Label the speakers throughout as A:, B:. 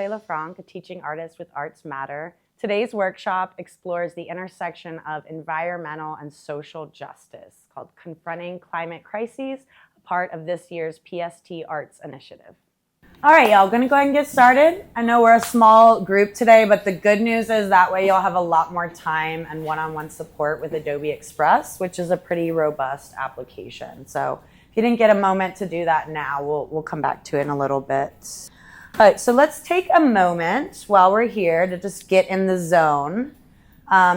A: Beranger Le'Franc, a teaching artist with ArtsMatter. Today's workshop explores the intersection of environmental and social justice, called Confronting Climate Crises, a part of this year's PST Arts initiative. All right, y'all, gonna go ahead and get started. I know we're a small group today, but the good news is that way you'll have a lot more time and one-on-one support with Adobe Express, which is a pretty robust application. So if you didn't get a moment to do that now, we'll come back to it in a little bit. All right, so let's take a moment while we're here to just get in the zone.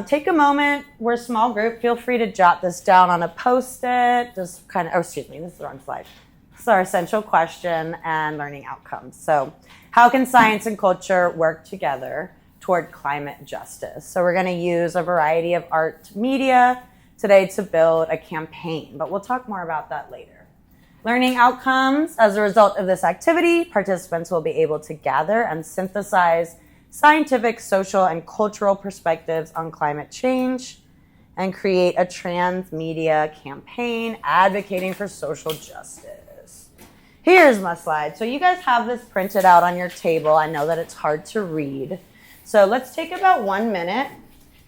A: Take a moment, we're a small group, feel free to jot this down on a Post-it, just kind of, this is the wrong slide. This is our essential question and learning outcomes. So how can science and culture work together toward climate justice? So we're gonna use a variety of art media today to build a campaign, but we'll talk more about that later. Learning outcomes. As a result of this activity, participants will be able to gather and synthesize scientific, social, and cultural perspectives on climate change and create a transmedia campaign advocating for social justice. Here's my slide. So you guys have this printed out on your table. I know that it's hard to read. So let's take about 1 minute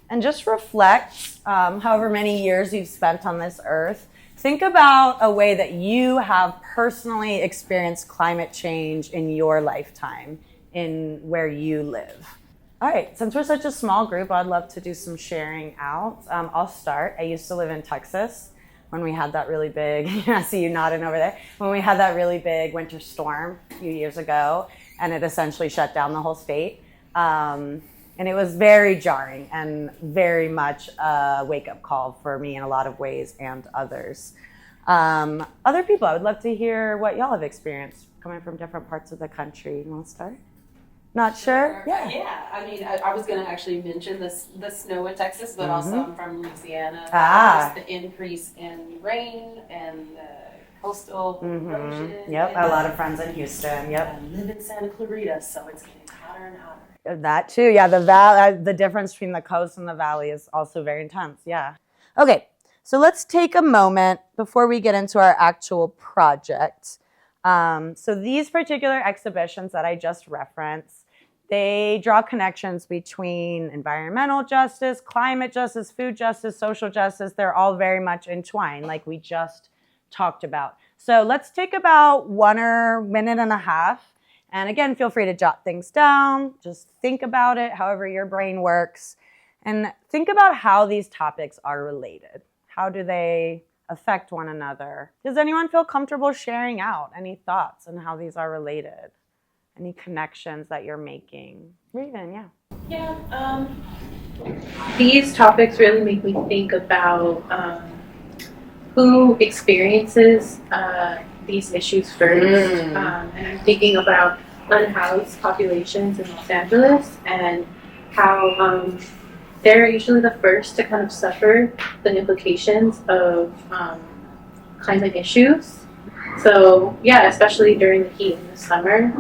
A: and just reflect however many years you've spent on this earth. Think about a way that you have personally experienced climate change in your lifetime, in where you live. All right, since we're such a small group, I'd love to do some sharing out. I'll start. I used to live in Texas when we had that really big, I see you nodding over there, when we had that really big winter storm a few years ago, and it essentially shut down the whole state. And it was very jarring and very much a wake-up call for me in a lot of ways and others. Other people, I would love to hear what y'all have experienced coming from different parts of the country. You want to start? Not sure?
B: Yeah. I mean, I was going to actually mention the snow in Texas, but also I'm from Louisiana. Just the increase in rain and coastal erosion.
A: Yep, a lot of friends in Houston. Yep.
B: I live in Santa Clarita, so it's getting hotter and hotter.
A: That too, yeah. The difference between the coast and the valley is also very intense. Yeah. Okay, so let's take a moment before we get into our actual project. So these particular exhibitions that I just referenced, they draw connections between environmental justice, climate justice, food justice, social justice. They're all very much entwined, like we just talked about. So let's take about 1 or minute and a half. And again, feel free to jot things down. Just think about it, however your brain works. And think about how these topics are related. How do they affect one another? Does anyone feel comfortable sharing out any thoughts on how these are related? Any connections that you're making? Raven, yeah.
C: Yeah, these topics really make me think about who experiences these issues first. And I'm thinking about unhoused populations in Los Angeles and how they're usually the first to kind of suffer the implications of climate issues. So yeah, especially during the heat in the summer,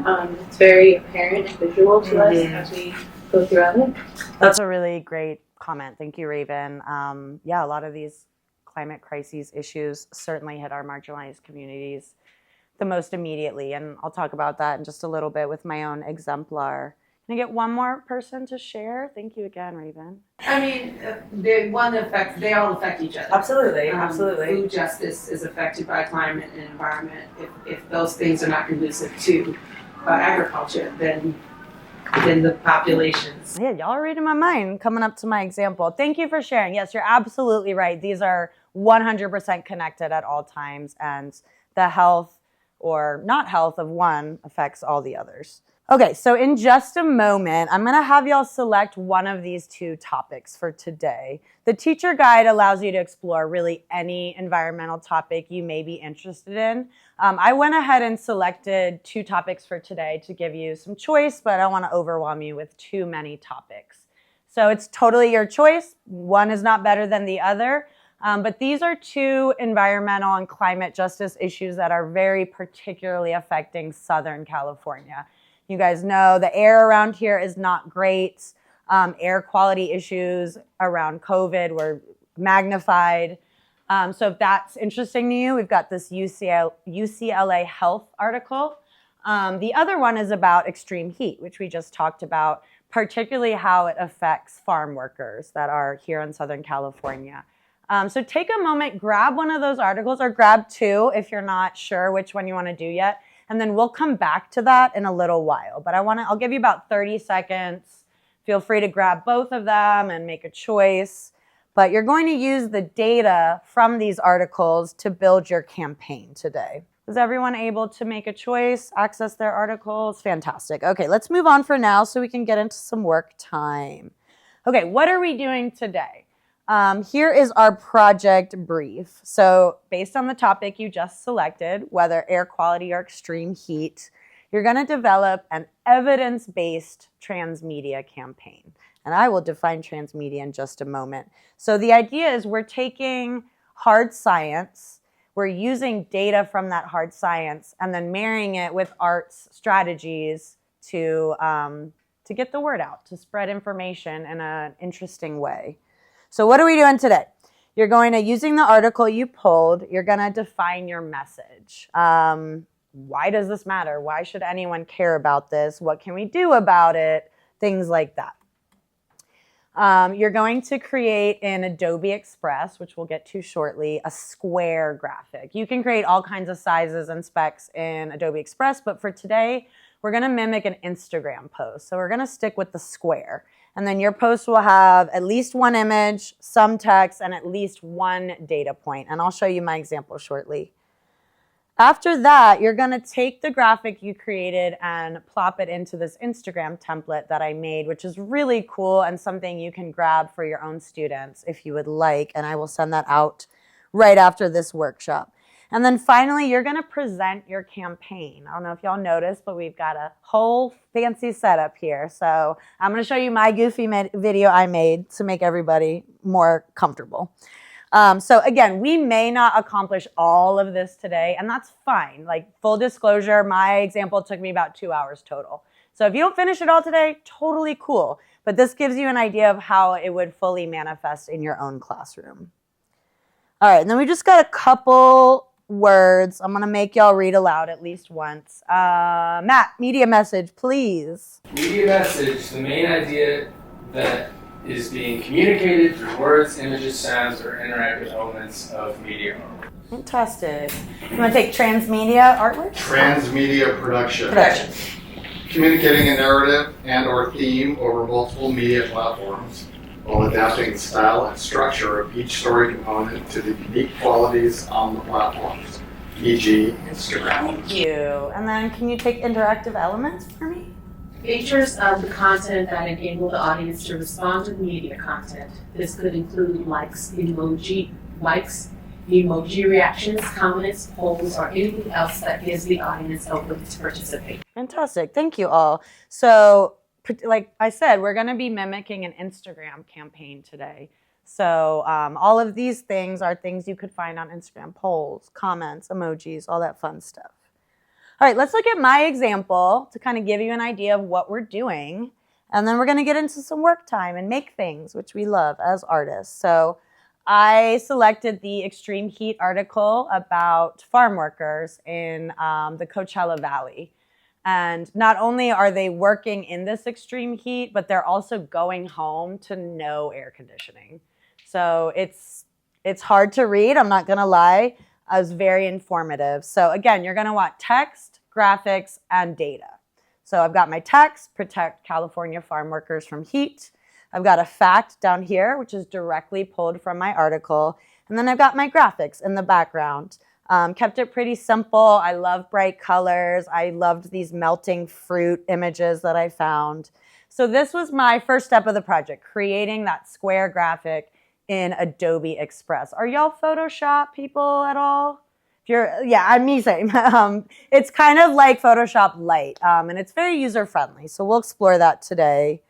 C: it's very apparent and visual to us as we go throughout it.
A: That's a really great comment. Thank you, Raven. Yeah, a lot of these climate crises issues certainly hit our marginalized communities the most immediately, and I'll talk about that in just a little bit with my own exemplar. Can I get one more person to share? Thank you again, Raven.
B: I mean, they all affect each other.
A: Absolutely, absolutely.
B: Food justice is affected by climate and environment. If those things are not conducive to agriculture, then the populations.
A: Yeah, y'all are reading my mind coming up to my example. Thank you for sharing. Yes, you're absolutely right. These are 100% connected at all times, and the health or not health of one affects all the others. Okay, so in just a moment, I'm going to have y'all select one of these two topics for today. The teacher guide allows you to explore really any environmental topic you may be interested in. I went ahead and selected 2 topics for today to give you some choice, but I don't want to overwhelm you with too many topics. So it's totally your choice. One is not better than the other. But these are 2 environmental and climate justice issues that are very particularly affecting Southern California. You guys know the air around here is not great. Air quality issues around COVID were magnified. So if that's interesting to you, we've got this UCLA Health article The other one is about extreme heat, which we just talked about, particularly how it affects farm workers that are here in Southern California. So take a moment, grab one of those articles, or grab two if you're not sure which one you want to do yet, and then we'll come back to that in a little while. But I'll give you about 30 seconds. Feel free to grab both of them and make a choice. But you're going to use the data from these articles to build your campaign today. Is everyone able to make a choice, access their articles? Fantastic. Okay, let's move on for now so we can get into some work time. Okay, what are we doing today? Here is our project brief. So based on the topic you just selected, whether air quality or extreme heat, you're going to develop an evidence-based transmedia campaign. And I will define transmedia in just a moment. So the idea is we're taking hard science, we're using data from that hard science, and then marrying it with arts strategies to get the word out, to spread information in an interesting way. So what are we doing today? You're going to, using the article you pulled, you're going to define your message. Why does this matter? Why should anyone care about this? What can we do about it? Things like that. You're going to create in Adobe Express, which we'll get to shortly, a square graphic. You can create all kinds of sizes and specs in Adobe Express, but for today, we're going to mimic an Instagram post. So we're going to stick with the square. And then your post will have at least one image, some text, and at least one data point. And I'll show you my example shortly. After that, you're going to take the graphic you created and plop it into this Instagram template that I made, which is really cool and something you can grab for your own students if you would like. And I will send that out right after this workshop. And then finally, you're going to present your campaign. I don't know if y'all noticed, but we've got a whole fancy setup here. So I'm going to show you my goofy video I made to make everybody more comfortable. So again, we may not accomplish all of this today, and that's fine. Like, full disclosure, my example took me about 2 hours total. So if you don't finish it all today, totally cool. But this gives you an idea of how it would fully manifest in your own classroom. All right, and then we just got a couple words. I'm going to make y'all read aloud at least once. Matt, media message, please.
D: Media message, the main idea that is being communicated through words, images, sounds, or interactive elements of media artwork.
A: Fantastic. You want to take transmedia artwork?
E: Transmedia production. Communicating a narrative and or theme over multiple media platforms while adapting the style and structure of each story component to the unique qualities on the platforms, e.g. Instagram.
A: Thank you. And then can you take interactive elements for me?
C: Features of the content that enable the audience to respond to the media content. This could include likes, emoji reactions, comments, polls, or anything else that gives the audience a way to participate.
A: Fantastic. Thank you all. So, like I said, we're going to be mimicking an Instagram campaign today. So all of these things are things you could find on Instagram: polls, comments, emojis, all that fun stuff. All right, let's look at my example to kind of give you an idea of what we're doing. And then we're going to get into some work time and make things, which we love as artists. So I selected the extreme heat article about farm workers in the Coachella Valley. And not only are they working in this extreme heat, but they're also going home to no air conditioning. So it's hard to read, I'm not going to lie. It was very informative. So again, you're going to want text, graphics, and data. So I've got my text, protect California farm workers from heat. I've got a fact down here, which is directly pulled from my article. And then I've got my graphics in the background. Kept it pretty simple. I love bright colors. I loved these melting fruit images that I found. So this was my first step of the project, creating that square graphic in Adobe Express. Are y'all Photoshop people at all? If you're, yeah, I'm me same. It's kind of like Photoshop Lite, and it's very user-friendly. So we'll explore that today.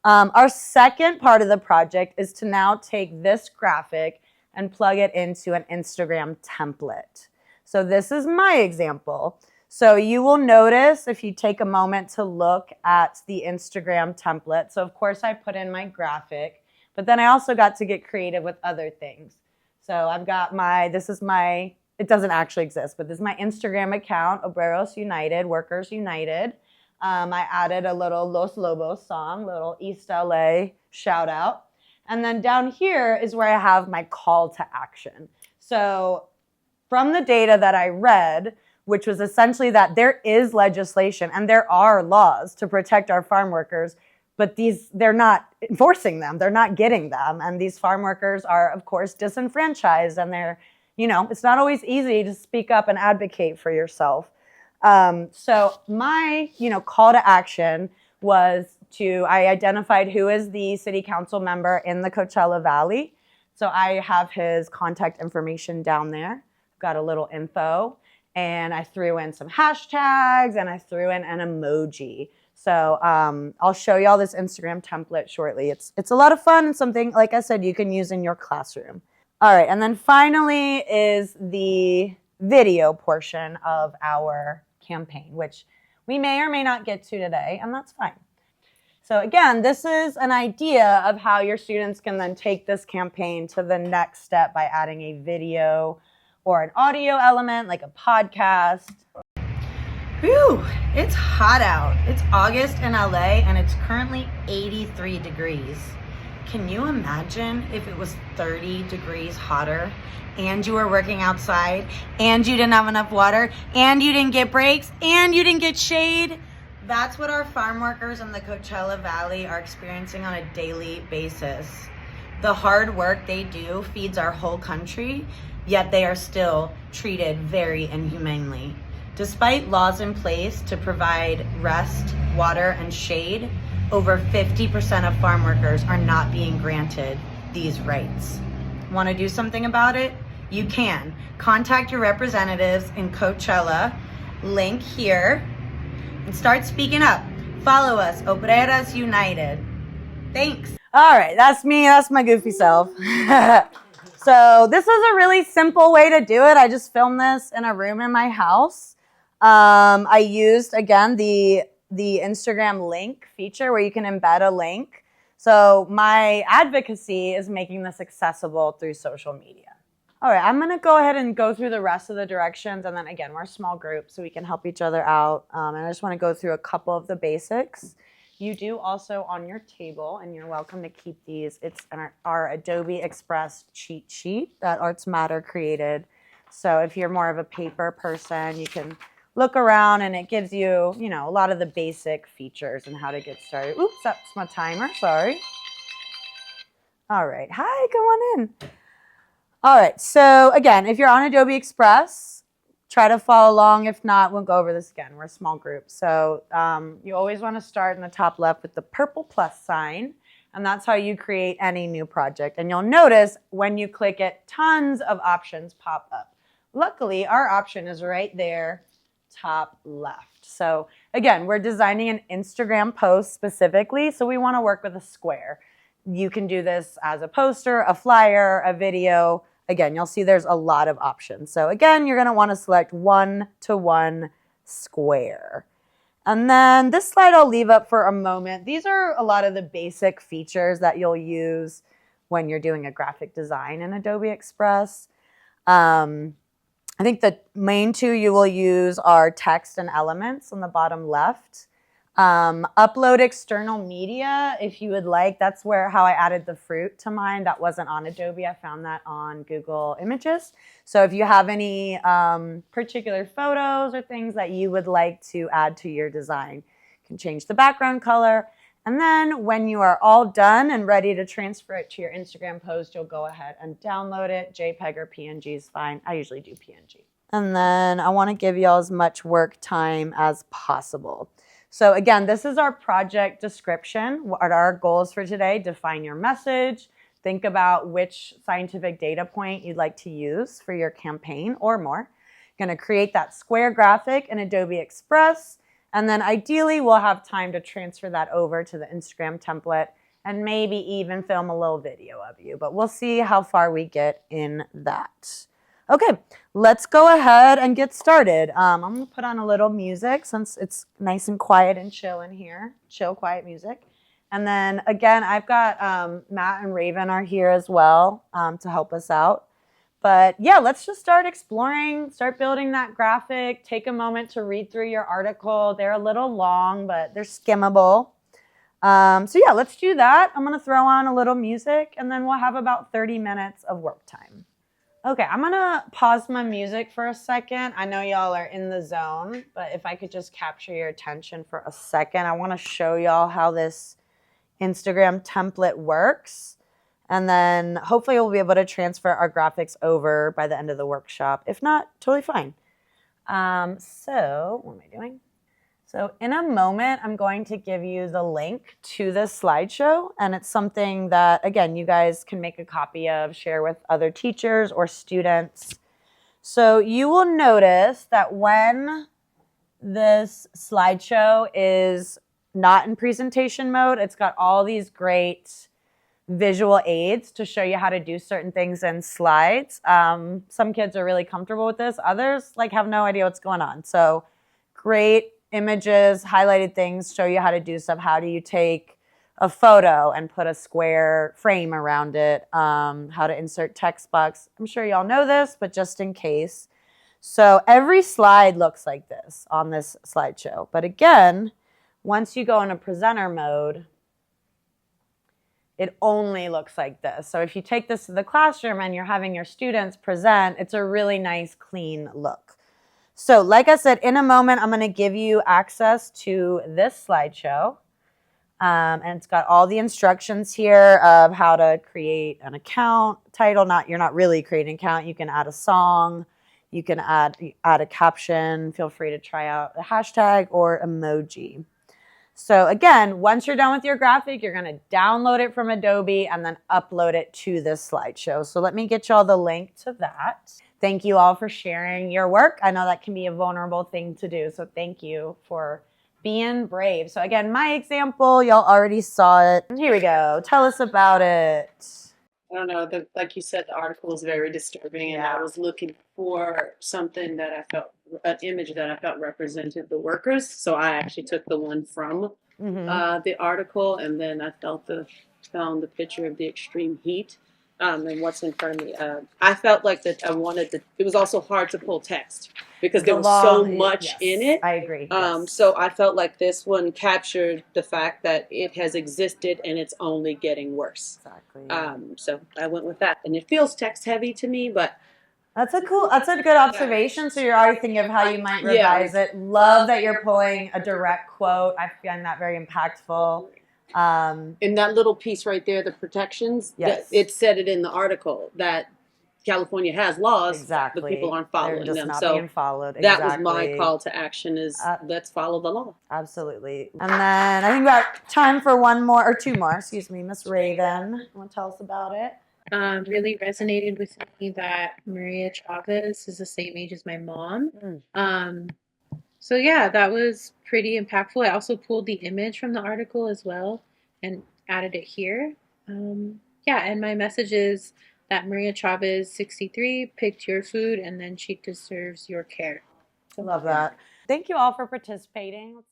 A: Our second part of the project is to now take this graphic and plug it into an Instagram template. So this is my example. So you will notice if you take a moment to look at the Instagram template. So of course I put in my graphic, but then I also got to get creative with other things. So I've got this is my it doesn't actually exist, but this is my Instagram account, Obreros United, Workers United. I added a little Los Lobos song, little East LA shout out. And then down here is where I have my call to action. So from the data that I read, which was essentially that there is legislation and there are laws to protect our farm workers, but they're not enforcing them. They're not getting them. And these farm workers are, of course, disenfranchised, and they're, it's not always easy to speak up and advocate for yourself. So my, call to action was I identified who is the city council member in the Coachella Valley. So I have his contact information down there. Got a little info, and I threw in some hashtags, and I threw in an emoji. So I'll show you all this Instagram template shortly. It's a lot of fun and something, like I said, you can use in your classroom. All right, and then finally is the video portion of our campaign, which we may or may not get to today, and that's fine. So again, this is an idea of how your students can then take this campaign to the next step by adding a video or an audio element like a podcast. Whew, it's hot out. It's August in LA and it's currently 83 degrees. Can you imagine if it was 30 degrees hotter and you were working outside and you didn't have enough water and you didn't get breaks and you didn't get shade? That's what our farm workers in the Coachella Valley are experiencing on a daily basis. The hard work they do feeds our whole country, yet they are still treated very inhumanely. Despite laws in place to provide rest, water, and shade, over 50% of farm workers are not being granted these rights. Want to do something about it? You can. Contact your representatives in Coachella, link here, and start speaking up. Follow us, Obreras United. Thanks. All right, that's me. That's my goofy self. So this is a really simple way to do it. I just filmed this in a room in my house. I used, again, the Instagram link feature where you can embed a link. So my advocacy is making this accessible through social media. All right, I'm going to go ahead and go through the rest of the directions. And then again, we're a small group, so we can help each other out. And I just want to go through a couple of the basics. You do also on your table, and you're welcome to keep these. It's our Adobe Express cheat sheet that ArtsMatter created. So if you're more of a paper person, you can look around and it gives you, a lot of the basic features and how to get started. Oops, that's my timer, sorry. All right, hi, come on in. All right, so again, if you're on Adobe Express, try to follow along. If not, we'll go over this again. We're a small group. So you always want to start in the top left with the purple plus sign, and that's how you create any new project. And you'll notice when you click it, tons of options pop up. Luckily, our option is right there, top left. So again, we're designing an Instagram post specifically, so we want to work with a square. You can do this as a poster, a flyer, a video. Again, you'll see there's a lot of options. So again, you're going to want to select 1-to-1 square. And then this slide I'll leave up for a moment. These are a lot of the basic features that you'll use when you're doing a graphic design in Adobe Express. I think the main two you will use are text and elements on the bottom left. Upload external media if you would like. That's how I added the fruit to mine. That wasn't on Adobe. I found that on Google Images. So if you have any particular photos or things that you would like to add to your design, you can change the background color. And then when you are all done and ready to transfer it to your Instagram post, you'll go ahead and download it. JPEG or PNG is fine. I usually do PNG. And then I want to give you all as much work time as possible. So again, this is our project description. What are our goals for today? Define your message. Think about which scientific data point you'd like to use for your campaign or more. You're going to create that square graphic in Adobe Express. And then ideally, we'll have time to transfer that over to the Instagram template and maybe even film a little video of you. But we'll see how far we get in that. Okay, let's go ahead and get started. I'm going to put on a little music since it's nice and quiet and chill in here. Chill, quiet music. And then again, I've got Matt and Raven are here as well to help us out. But yeah, let's just start exploring, start building that graphic. Take a moment to read through your article. They're a little long, but they're skimmable. So yeah, let's do that. I'm going to throw on a little music, and then we'll have about 30 minutes of work time. Okay, I'm going to pause my music for a second. I know y'all are in the zone, but if I could just capture your attention for a second, I want to show y'all how this Instagram template works. And then hopefully we'll be able to transfer our graphics over by the end of the workshop. If not, totally fine. So what am I doing? So in a moment, I'm going to give you the link to this slideshow. And it's something that, again, you guys can make a copy of, share with other teachers or students. So you will notice that when this slideshow is not in presentation mode, it's got all these great visual aids to show you how to do certain things in slides. Some kids are really comfortable with this. Others have no idea what's going on. So great images, highlighted things, show you how to do stuff. How do you take a photo and put a square frame around it? How to insert text box. I'm sure y'all know this, but just in case. So every slide looks like this on this slideshow. But again, once you go into presenter mode, it only looks like this. So if you take this to the classroom and you're having your students present, it's a really nice, clean look. So like I said, in a moment, I'm going to give you access to this slideshow. And it's got all the instructions here of how to create an account title. You're not really creating an account. You can add a song. You can add a caption. Feel free to try out a hashtag or emoji. So again, once you're done with your graphic, you're going to download it from Adobe and then upload it to this slideshow. So let me get y'all the link to that. Thank you all for sharing your work. I know that can be a vulnerable thing to do, so thank you for being brave. So again, my example, y'all already saw it. Here we go. Tell us about it.
F: I don't know, like you said, the article was very disturbing, and I was looking for something that I felt, an image that I felt represented the workers. So I actually took the one from the article, and then I found the picture of the extreme heat and what's in front of me. I felt like that I wanted to, it was also hard to pull text because there was so much in it.
A: I agree.
F: So I felt like this one captured the fact that it has existed and it's only getting worse.
A: Exactly.
F: So I went with that, and it feels text heavy to me, but
A: that's a good observation. So you're already thinking of how you might revise it. Love that you're pulling a direct quote. I find that very impactful.
F: In that little piece right there, the protections, it said it in the article that California has laws, but people aren't following
A: They're just
F: them.
A: not
F: So
A: being followed.
F: that was my call to action: is let's follow the law.
A: Absolutely. And then I think we got time for two more. Excuse me, Miss Raven. You want to tell us about it?
C: Really resonated with me that Maria Chavez is the same age as my mom. So yeah, that was pretty impactful. I also pulled the image from the article as well and added it here. Yeah, and my message is that Maria Chavez, 63, picked your food, and then she deserves your care.
A: I love that. Thank you all for participating.